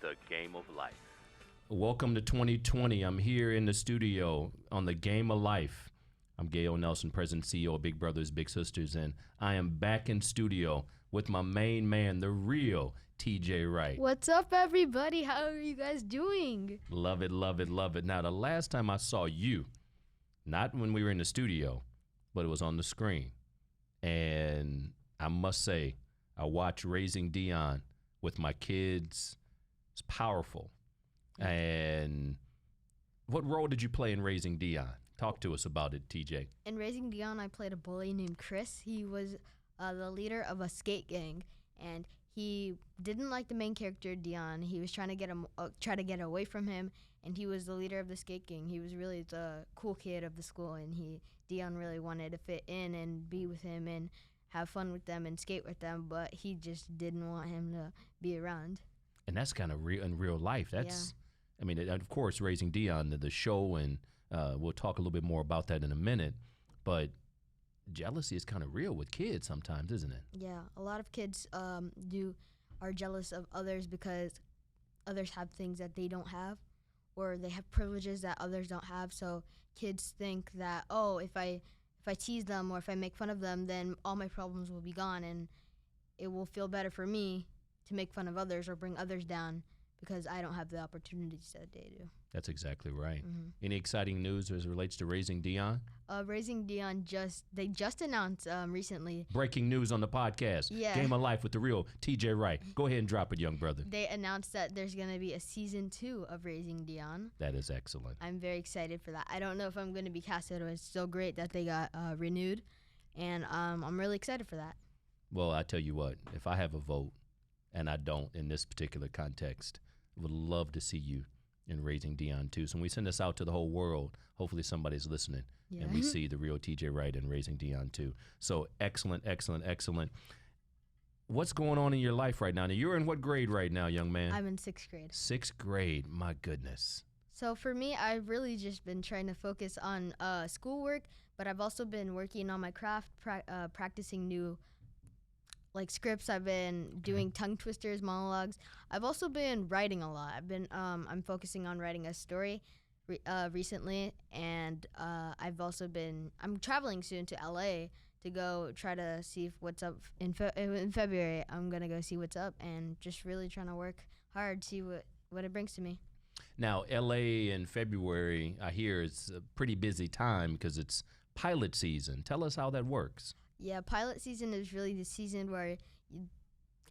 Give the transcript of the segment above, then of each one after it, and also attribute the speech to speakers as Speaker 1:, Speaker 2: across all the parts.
Speaker 1: the game of life.
Speaker 2: Welcome to 2020. I'm here in the studio on the game of life. I'm Gale Nelson, President and CEO of Big Brothers Big Sisters, and I am back in studio with my main man, the real TJ Wright.
Speaker 3: What's up, everybody? How are you guys doing?
Speaker 2: Love it, love it, love it. Now, the last time I saw you, not when we were in the studio, but it was on the screen. And I must say, I watched Raising Dion with my kids. It's powerful. And what role did you play in Raising Dion? Talk to us about it, TJ.
Speaker 3: In Raising Dion, I played a bully named Chris. He was the leader of a skate gang, and he didn't like the main character, Dion. He was trying to get away from him, and he was the leader of the skate gang. He was really the cool kid of the school, and Dion really wanted to fit in and be with him and have fun with them and skate with them, but he just didn't want him to be around.
Speaker 2: And that's kind of real in real life. That's, I mean, of course, Raising Dion, the show, and we'll talk a little bit more about that in a minute, but jealousy is kind of real with kids sometimes, isn't it?
Speaker 3: Yeah, a lot of kids are jealous of others because others have things that they don't have, or they have privileges that others don't have. So kids think that, oh, if I tease them or if I make fun of them, then all my problems will be gone, and it will feel better for me to make fun of others or bring others down because I don't have the opportunities that they do.
Speaker 2: That's exactly right.
Speaker 3: Mm-hmm.
Speaker 2: Any exciting news as it relates to Raising Dion?
Speaker 3: Raising Dion just announced recently.
Speaker 2: Breaking news on the podcast.
Speaker 3: Yeah.
Speaker 2: Game of Life with the real TJ Wright. Go ahead and drop it, young brother.
Speaker 3: They announced that there's going to be a season 2 of Raising Dion.
Speaker 2: That is excellent.
Speaker 3: I'm very excited for that. I don't know if I'm going to be casted, but it's so great that they got renewed, and I'm really excited for that.
Speaker 2: Well, I tell you what, if I have a vote, and I don't in this particular context, I would love to see you in Raising Dion too. So when we send this out to the whole world, hopefully somebody's listening, and we see the real TJ Wright in Raising Dion too. So excellent, excellent, excellent. What's going on in your life right now? Now, you're in what grade right now, young man?
Speaker 3: I'm in 6th grade.
Speaker 2: 6th grade, my goodness.
Speaker 3: So for me, I've really just been trying to focus on schoolwork, but I've also been working on my craft, practicing new scripts. I've been doing tongue twisters, monologues. I've also been writing a lot. I'm focusing on writing a story recently, and I'm traveling soon to LA to go try to see what's up in February. I'm gonna go see what's up and just really trying to work hard, see what it brings to me.
Speaker 2: Now, LA in February, I hear it's a pretty busy time because it's pilot season. Tell us how that works.
Speaker 3: Yeah, pilot season is really the season where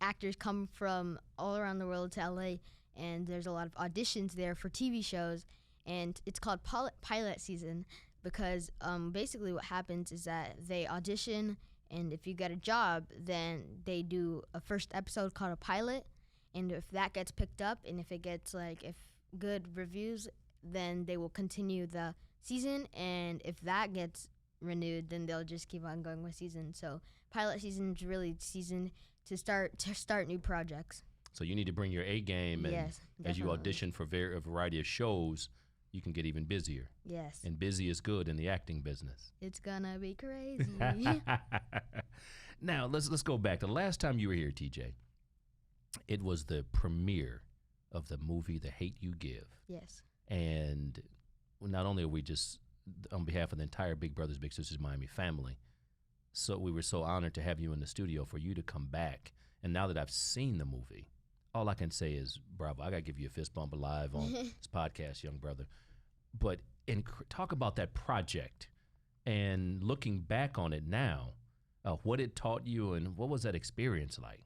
Speaker 3: actors come from all around the world to LA, and there's a lot of auditions there for TV shows, and it's called pilot season because basically what happens is that they audition, and if you get a job, then they do a first episode called a pilot, and if that gets picked up and if it gets if good reviews, then they will continue the season, and if that gets renewed, then they'll just keep on going with season. So pilot season is really the season to start new projects.
Speaker 2: So you need to bring your A game, and
Speaker 3: yes,
Speaker 2: as you audition for a variety of shows, you can get even busier.
Speaker 3: Yes.
Speaker 2: And busy is good in the acting business.
Speaker 3: It's gonna be crazy.
Speaker 2: Now let's go back. The last time you were here, TJ, it was the premiere of the movie The Hate You Give.
Speaker 3: Yes.
Speaker 2: And not only are we just on behalf of the entire Big Brothers Big Sisters Miami family, so we were so honored to have you in the studio, for you to come back. And now that I've seen the movie, all I can say is bravo. I gotta give you a fist bump live on this podcast, young brother. But talk about that project and looking back on it now, what it taught you and what was that experience like?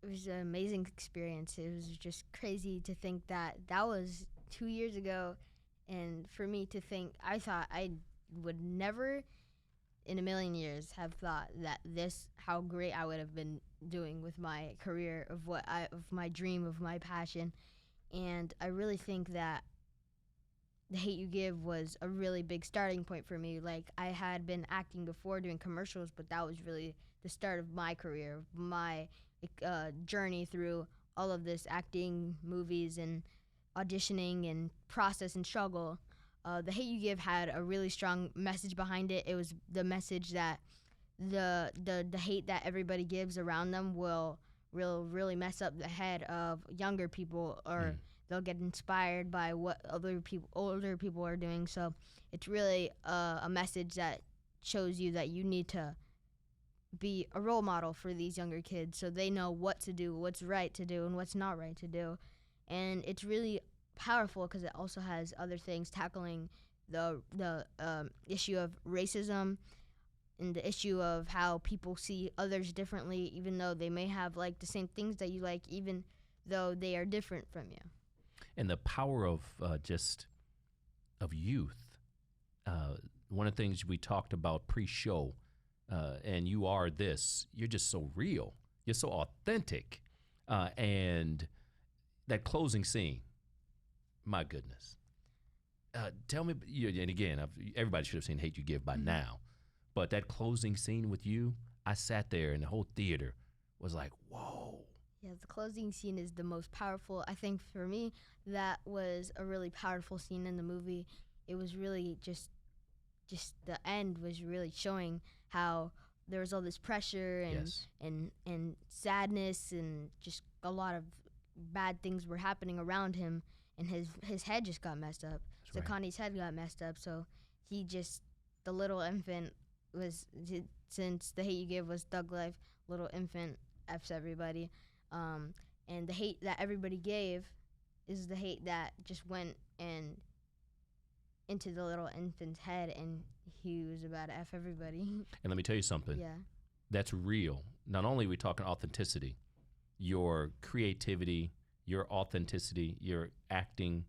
Speaker 3: It was an amazing experience. It was just crazy to think that was 2 years ago. And for me to think, I thought I would never in a million years have thought that how great I would have been doing with my career, of my dream, of my passion. And I really think that The Hate You Give was a really big starting point for me. I had been acting before, doing commercials, but that was really the start of my career, my journey through all of this acting, movies, and auditioning and process and struggle. The Hate You Give had a really strong message behind it. It was the message that the hate that everybody gives around them will really mess up the head of younger people, or they'll get inspired by what older people are doing. So it's really a message that shows you that you need to be a role model for these younger kids, so they know what to do, what's right to do, and what's not right to do. And it's really powerful because it also has other things tackling the issue of racism and the issue of how people see others differently, even though they may have like the same things that you like, even though they are different from you.
Speaker 2: And the power of of youth. One of the things we talked about pre-show, and you are this. You're just so real. You're so authentic, and that closing scene. My goodness. Tell me, and again, everybody should have seen Hate You Give by now, but that closing scene with you, I sat there and the whole theater was like, whoa.
Speaker 3: Yeah, the closing scene is the most powerful. I think for me, that was a really powerful scene in the movie. It was really just the end was really showing how there was all this pressure and sadness, and just a lot of bad things were happening around him, and his head just got messed up.
Speaker 2: That's right.
Speaker 3: Zakani's head got messed up, so the little infant since the hate you give was thug life, little infant F's everybody. And the hate that everybody gave is the hate that just went and into the little infant's head, and he was about to F everybody.
Speaker 2: And let me tell you something.
Speaker 3: Yeah.
Speaker 2: That's real. Not only are we talking authenticity, your creativity, your authenticity, your acting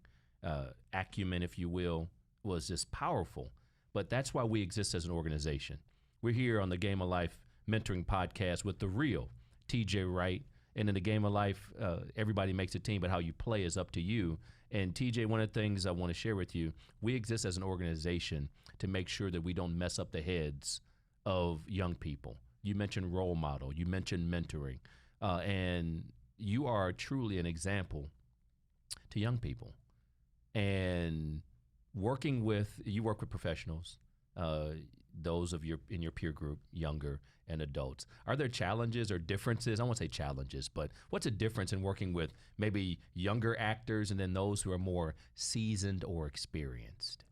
Speaker 2: acumen, if you will, was just powerful. But that's why we exist as an organization. We're here on the Game of Life Mentoring Podcast with the real TJ Wright. And in the Game of Life, everybody makes a team, but how you play is up to you. And TJ, one of the things I want to share with you, we exist as an organization to make sure that we don't mess up the heads of young people. You mentioned role model, you mentioned mentoring, and you are truly an example to young people. And you work with professionals, those of in your peer group, younger and adults. Are there challenges or differences? I won't say challenges, but what's a difference in working with maybe younger actors and then those who are more seasoned or experienced?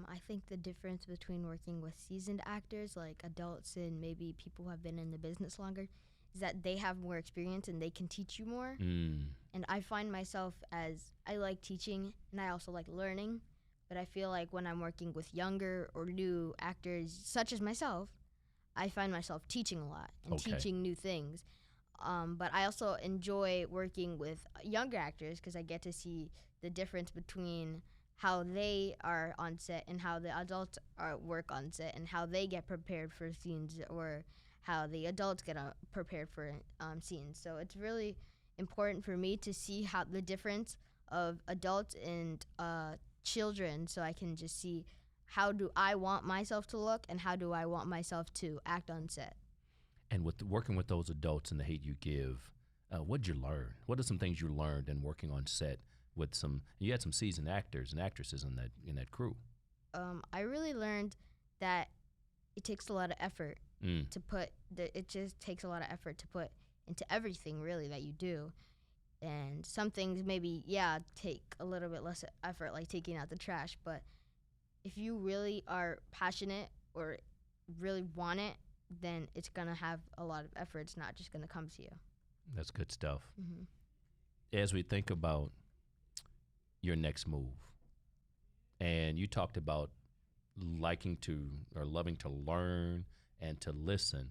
Speaker 3: I think the difference between working with seasoned actors, like adults and maybe people who have been in the business longer, is that they have more experience and they can teach you more. And I find myself I like teaching and I also like learning, but I feel like when I'm working with younger or new actors, such as myself, I find myself teaching a lot and teaching new things. But I also enjoy working with younger actors because I get to see the difference between how they are on set and how the adults work on set, and how they get prepared for scenes, or how the adults get prepared for scenes. So it's really important for me to see how the difference of adults and children, so I can just see how do I want myself to look and how do I want myself to act on set.
Speaker 2: And with working with those adults and the hate you give, what'd you learn? What are some things you learned in working on set with you had some seasoned actors and actresses in that crew?
Speaker 3: I really learned that it takes a lot of effort to put, it just takes a lot of effort to put into everything really that you do. And some things maybe, take a little bit less effort, like taking out the trash. But if you really are passionate or really want it, then it's going to have a lot of effort. It's not just going to come to you.
Speaker 2: That's good stuff.
Speaker 3: Mm-hmm.
Speaker 2: As we think about your next move, and you talked about loving to learn and to listen,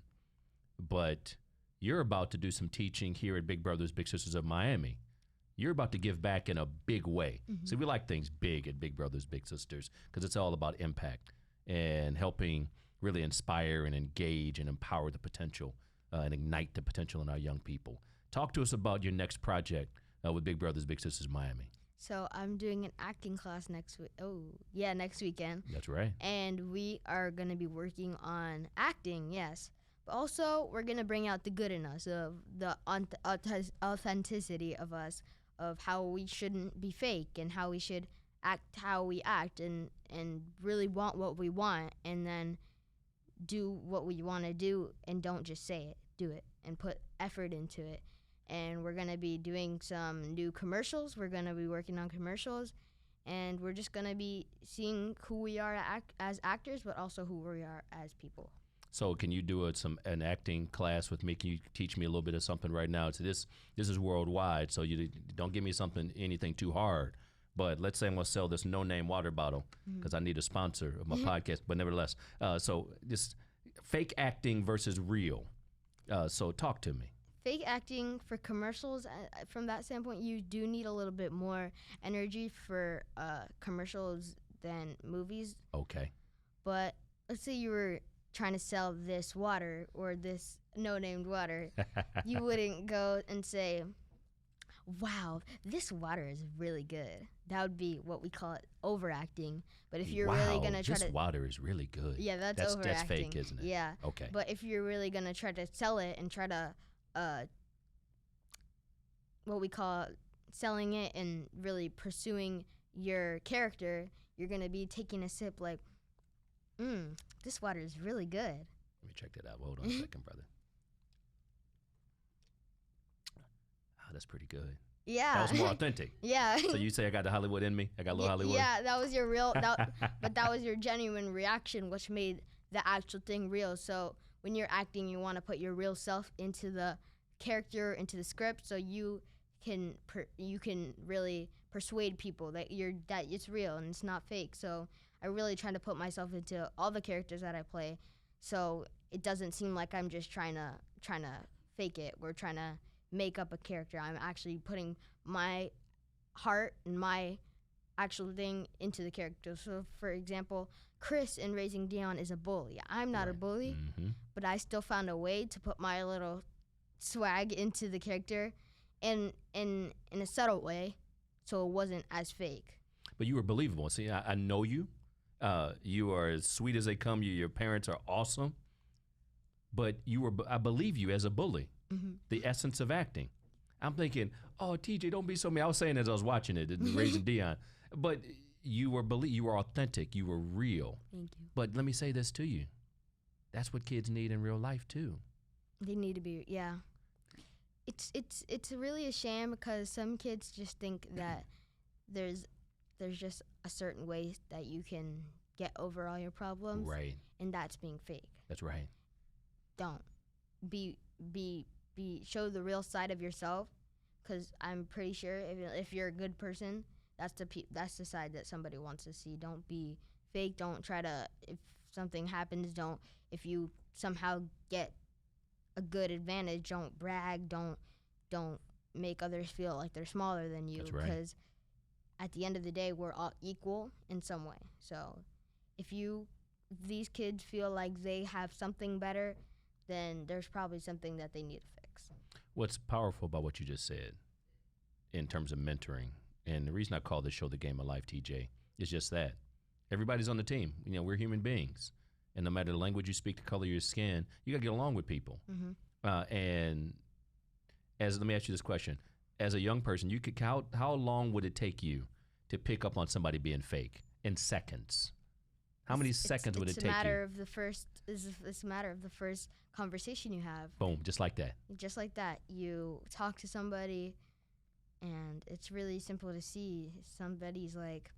Speaker 2: but you're about to do some teaching here at Big Brothers Big Sisters of Miami. You're about to give back in a big way.
Speaker 3: Mm-hmm.
Speaker 2: See, we like things big at Big Brothers Big Sisters because it's all about impact and helping really inspire and engage and empower the potential and ignite the potential in our young people. Talk to us about your next project with Big Brothers Big Sisters Miami.
Speaker 3: So I'm doing an acting class next week. Next weekend.
Speaker 2: That's right.
Speaker 3: And we are going to be working on acting, yes. But also, we're going to bring out the good in us, of the authenticity of us, of how we shouldn't be fake and how we should act how we act, and really want what we want, and then do what we want to do and don't just say it. do it and put effort into it. And we're going to be doing some new commercials. We're going to be working on commercials. And we're just going to be seeing who we are as actors, but also who we are as people.
Speaker 2: So can you do an acting class with me? Can you teach me a little bit of something right now? So this is worldwide, so you don't give me anything too hard. But let's say I'm going to sell this no-name water bottle because I need a sponsor of my podcast. But nevertheless, so this fake acting versus real. So talk to me.
Speaker 3: Fake acting for commercials, from that standpoint, you do need a little bit more energy for commercials than movies.
Speaker 2: Okay.
Speaker 3: But let's say you were trying to sell this water or this no-named water. You wouldn't go and say, wow, this water is really good. That would be what we call it, overacting. But if you're really going to try
Speaker 2: this water is really good.
Speaker 3: Yeah, that's overacting.
Speaker 2: That's fake, isn't it?
Speaker 3: Yeah.
Speaker 2: Okay.
Speaker 3: But if you're really going to try to sell it and try to what we call selling it and really pursuing your character, you're going to be taking a sip like, this water is really good.
Speaker 2: Let me check that out. Hold on a second, brother. Oh, that's pretty good.
Speaker 3: Yeah.
Speaker 2: That was more authentic.
Speaker 3: Yeah.
Speaker 2: So you say I got the Hollywood in me? I got a little Hollywood?
Speaker 3: Yeah, that was your real, but that was your genuine reaction, which made the actual thing real. So when you're acting, you want to put your real self into the character, into the script, so you can really persuade people that it's real and it's not fake. So I really try to put myself into all the characters that I play, so it doesn't seem like I'm just trying to fake it. We're trying to make up a character. I'm actually putting my heart and my actual thing into the character. So for example, Chris in Raising Dion is a bully. I'm not a bully, but I still found a way to put my little swag into the character in a subtle way, so it wasn't as fake.
Speaker 2: But you were believable. See, I know you. You are as sweet as they come. Your parents are awesome. But I believe you as a bully. The essence of acting. I'm thinking, oh, TJ, don't be so mean. I was saying as I was watching it, Raising Dion. But you were authentic. You were real.
Speaker 3: Thank you.
Speaker 2: But let me say this to you. That's what kids need in real life too.
Speaker 3: They need to be, yeah. It's really a shame because some kids just think that there's just a certain way that you can get over all your problems.
Speaker 2: Right.
Speaker 3: And that's being fake.
Speaker 2: That's right.
Speaker 3: Don't show the real side of yourself, because I'm pretty sure if you're a good person, that's the side that somebody wants to see. Don't be fake. Don't try to, if something happens, if you somehow get a good advantage, don't brag. Don't make others feel like they're smaller than you.
Speaker 2: That's right.
Speaker 3: Because at the end of the day, we're all equal in some way. So if these kids feel like they have something better, then there's probably something that they need to fix.
Speaker 2: What's powerful about what you just said in terms of mentoring, and the reason I call this show The Game of Life, TJ, is just that. Everybody's on the team. We're human beings. And no matter the language you speak, the color of your skin, you got to get along with people. And let me ask you this question. As a young person, how long would it take you to pick up on somebody being fake? In seconds. How many seconds would it take you?
Speaker 3: It's a matter of the first conversation you have.
Speaker 2: Boom, just like that.
Speaker 3: Just like that. You talk to somebody, and it's really simple to see. Somebody's like,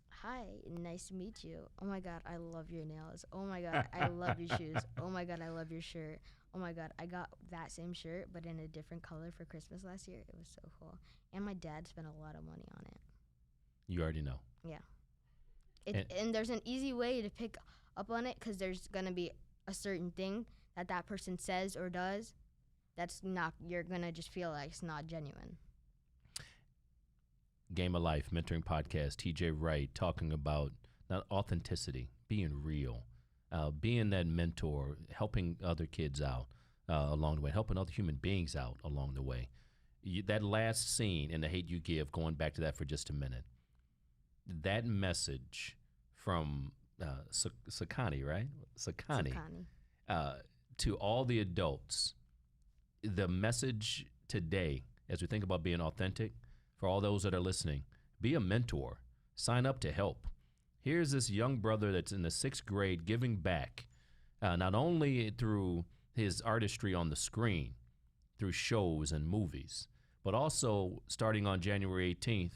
Speaker 3: hi, nice to meet you. Oh my God, I love your nails. Oh my God, I love your shoes. Oh my God, I love your shirt. Oh my God, I got that same shirt, but in a different color for Christmas last year. It was so cool. And my dad spent a lot of money on it.
Speaker 2: You already know.
Speaker 3: Yeah. And there's an easy way to pick up on it, because there's going to be a certain thing that person says or does you're going to just feel like it's not genuine. Game of Life mentoring podcast, TJ Wright, talking about authenticity, being real, being that mentor, helping other kids out along the way, helping other human beings out along the way. That last scene in The Hate You Give, going back to that for just a minute, that message from Sakani, right? Sakani. To all the adults, the message today, as we think about being authentic, for all those that are listening, be a mentor. Sign up to help. Here's this young brother that's in the 6th grade giving back, not only through
Speaker 2: his artistry on the screen through shows and movies, but also starting on January 18th,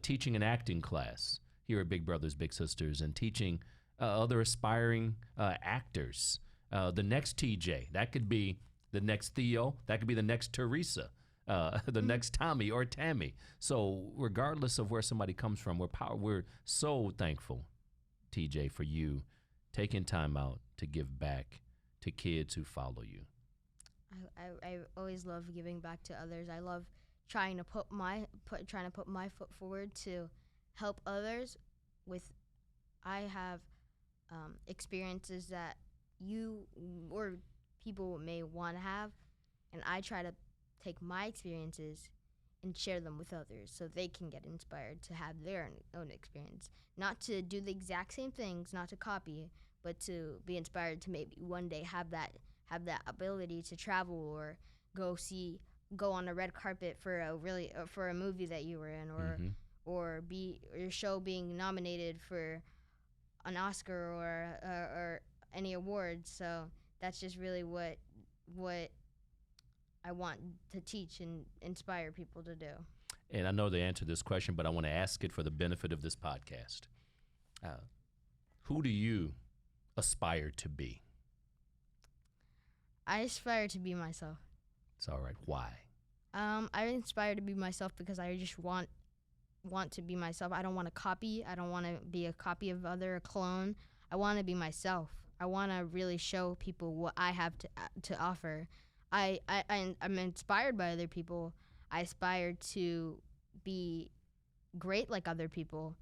Speaker 2: teaching an acting class here at Big Brothers Big Sisters and teaching other aspiring actors. The next TJ, that could be the next Theo, that could be the next Teresa, the next Tommy or Tammy. So regardless of where somebody comes from, we're so thankful, TJ, for you taking time out to give back to kids who follow you.
Speaker 3: I always love giving back to others. I love trying to put my foot forward to help others with. I have experiences that you or people may want to have, and I try to take my experiences and share them with others so they can get inspired to have their own experience. Not to do the exact same things, not to copy, but to be inspired to maybe one day have that ability to travel or go on a red carpet for a movie that you were in, or your show being nominated for an Oscar or any awards. So that's just really what I want to teach and inspire people to do.
Speaker 2: And I know the answer to this question, but I want to ask it for the benefit of this podcast. Who do you aspire to be?
Speaker 3: I aspire to be myself.
Speaker 2: It's all right. Why?
Speaker 3: I aspire to be myself because I just want to be myself. I don't want to copy. I don't want to be a copy of a clone. I want to be myself. I want to really show people what I have to offer. I'm inspired by other people. I aspire to be great like other people,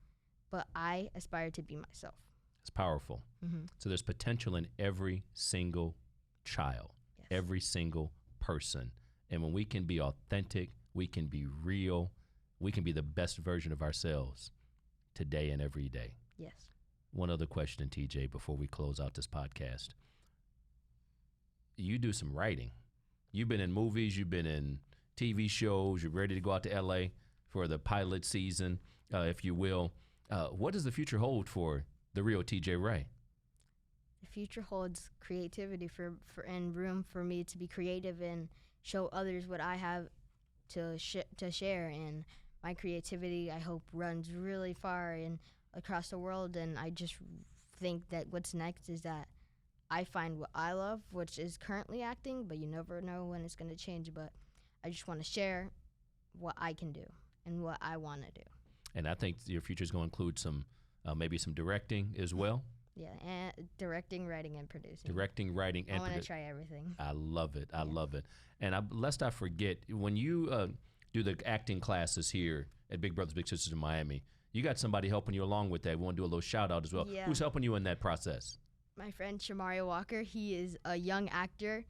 Speaker 3: but I aspire to be myself.
Speaker 2: It's powerful.
Speaker 3: Mm-hmm.
Speaker 2: So there's potential in every single child,
Speaker 3: yes.
Speaker 2: Every single person. And when we can be authentic, we can be real, we can be the best version of ourselves today and every day.
Speaker 3: Yes.
Speaker 2: One other question, TJ, before we close out this podcast. You do some writing. You've been in movies, you've been in TV shows, you're ready to go out to LA for the pilot season, if you will. What does the future hold for the real TJ Wright?
Speaker 3: The future holds creativity and room for me to be creative and show others what I have to share. And my creativity, I hope, runs really far and across the world. And I just think that what's next is that I find what I love, which is currently acting, but you never know when it's going to change. But I just want to share what I can do and what I want to do.
Speaker 2: And I think your future is going to include some, maybe some directing as well.
Speaker 3: Yeah, and directing, writing, and producing.
Speaker 2: Directing, writing, and
Speaker 3: I want to try everything.
Speaker 2: I love it. I love it. And lest I forget, when you do the acting classes here at Big Brothers Big Sisters in Miami, you got somebody helping you along with that. We want to do a little shout out as well.
Speaker 3: Yeah.
Speaker 2: Who's helping you in that process?
Speaker 3: My friend Shamari Walker. He is a young actor,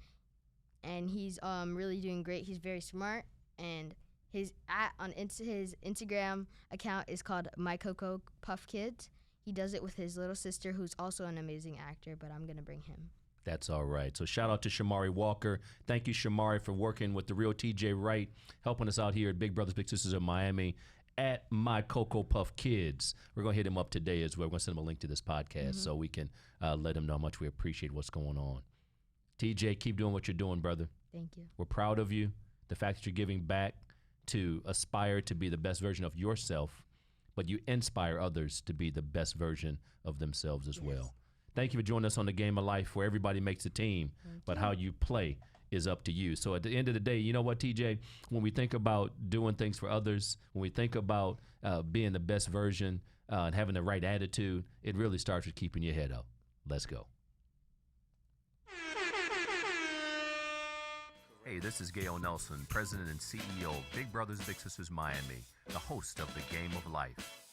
Speaker 3: and he's really doing great. He's very smart, and his Instagram account is called My Cocoa Puff Kids. He does it with his little sister, who's also an amazing actor, but I'm going to bring him.
Speaker 2: That's all right. So shout out to Shamari Walker. Thank you, Shamari, for working with the real TJ Wright, helping us out here at Big Brothers Big Sisters in Miami at My Cocoa Puff Kids. We're going to hit him up today as well. We're going to send him a link to this podcast so we can let him know how much we appreciate what's going on. TJ, keep doing what you're doing, brother.
Speaker 3: Thank you.
Speaker 2: We're proud of you. The fact that you're giving back to aspire to be the best version of yourself, but you inspire others to be the best version of themselves as well. Thank you for joining us on The Game of Life, where everybody makes a team, but how you play is up to you. So at the end of the day, you know what, TJ? When we think about doing things for others, when we think about being the best version and having the right attitude, it really starts with keeping your head up. Let's go. Hey, this is Gale Nelson, President and CEO of Big Brothers Big Sisters Miami, the host of The Game of Life.